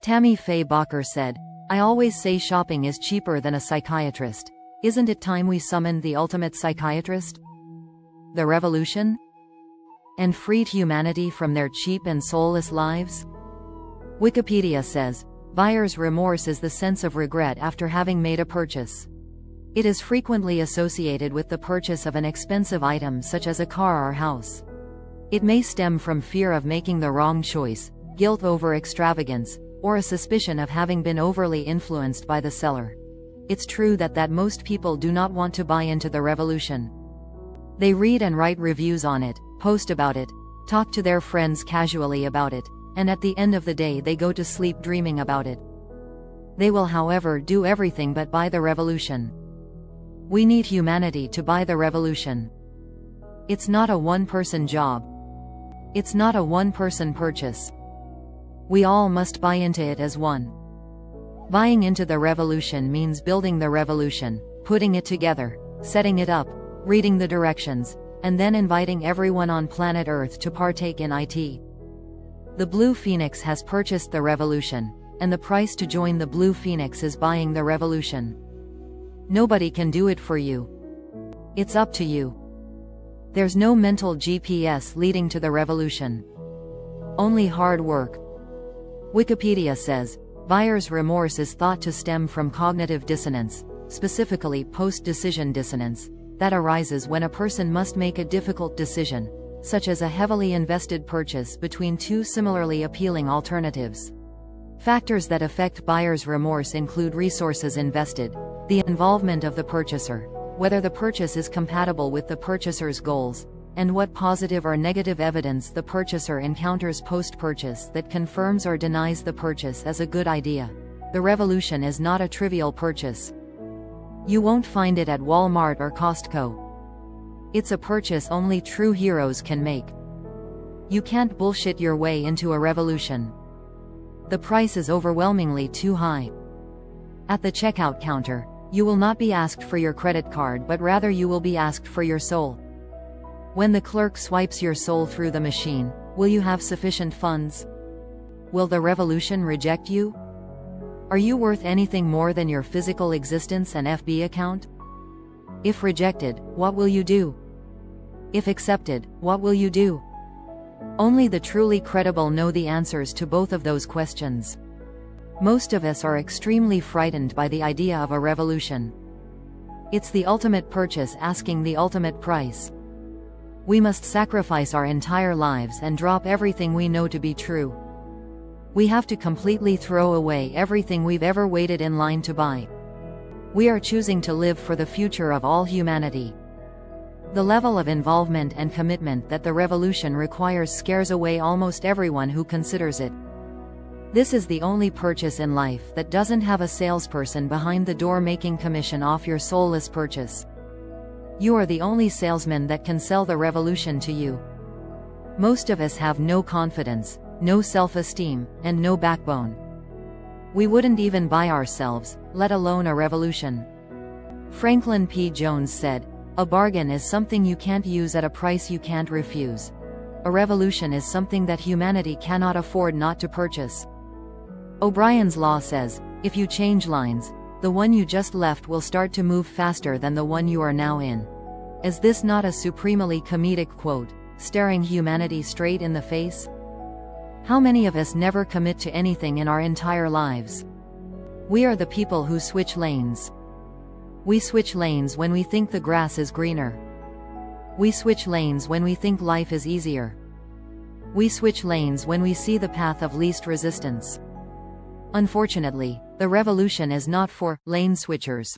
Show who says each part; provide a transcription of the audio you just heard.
Speaker 1: Tammy Faye Bakker said, "I always say shopping is cheaper than a psychiatrist. Isn't it time we summoned the ultimate psychiatrist? The revolution? And freed humanity from their cheap and soulless lives?" Wikipedia says, buyer's remorse is the sense of regret after having made a purchase. It is frequently associated with the purchase of an expensive item such as a car or house. It may stem from fear of making the wrong choice, guilt over extravagance, or a suspicion of having been overly influenced by the seller. It's true that most people do not want to buy into the revolution. They read and write reviews on it, post about it, talk to their friends casually about it, and at the end of the day they go to sleep dreaming about it. They will, however, do everything but buy the revolution. We need humanity to buy the revolution. It's not a one-person job. It's not a one-person purchase. We all must buy into it as one. Buying into the revolution means building the revolution, putting it together, setting it up, reading the directions, and then inviting everyone on planet Earth to partake in it. The Blue Phoenix has purchased the revolution, and the price to join the Blue Phoenix is buying the revolution. Nobody can do it for you. It's up to you. There's no mental GPS leading to the revolution. Only hard work. Wikipedia says, buyer's remorse is thought to stem from cognitive dissonance, specifically post-decision dissonance, that arises when a person must make a difficult decision, such as a heavily invested purchase between two similarly appealing alternatives. Factors that affect buyer's remorse include resources invested, the involvement of the purchaser, whether the purchase is compatible with the purchaser's goals, and what positive or negative evidence the purchaser encounters post-purchase that confirms or denies the purchase as a good idea. The revolution is not a trivial purchase. You won't find it at Walmart or Costco. It's a purchase only true heroes can make. You can't bullshit your way into a revolution. The price is overwhelmingly too high. At the checkout counter, you will not be asked for your credit card, but rather you will be asked for your soul. When the clerk swipes your soul through the machine, will you have sufficient funds? Will the revolution reject you? Are you worth anything more than your physical existence and FB account? If rejected, what will you do? If accepted, what will you do? Only the truly credible know the answers to both of those questions. Most of us are extremely frightened by the idea of a revolution. It's the ultimate purchase asking the ultimate price. We must sacrifice our entire lives and drop everything we know to be true. We have to completely throw away everything we've ever waited in line to buy. We are choosing to live for the future of all humanity. The level of involvement and commitment that the revolution requires scares away almost everyone who considers it. This is the only purchase in life that doesn't have a salesperson behind the door making commission off your soulless purchase. You are the only salesman that can sell the revolution to you. Most of us have no confidence, no self-esteem, and no backbone. We wouldn't even buy ourselves, let alone a revolution. Franklin P. Jones said, "A bargain is something you can't use at a price you can't refuse. A revolution is something that humanity cannot afford not to purchase." O'Brien's law says, if you change lines, the one you just left will start to move faster than the one you are now in. Is this not a supremely comedic quote, staring humanity straight in the face? How many of us never commit to anything in our entire lives? We are the people who switch lanes. We switch lanes when we think the grass is greener. We switch lanes when we think life is easier. We switch lanes when we see the path of least resistance. Unfortunately, the revolution is not for lane switchers.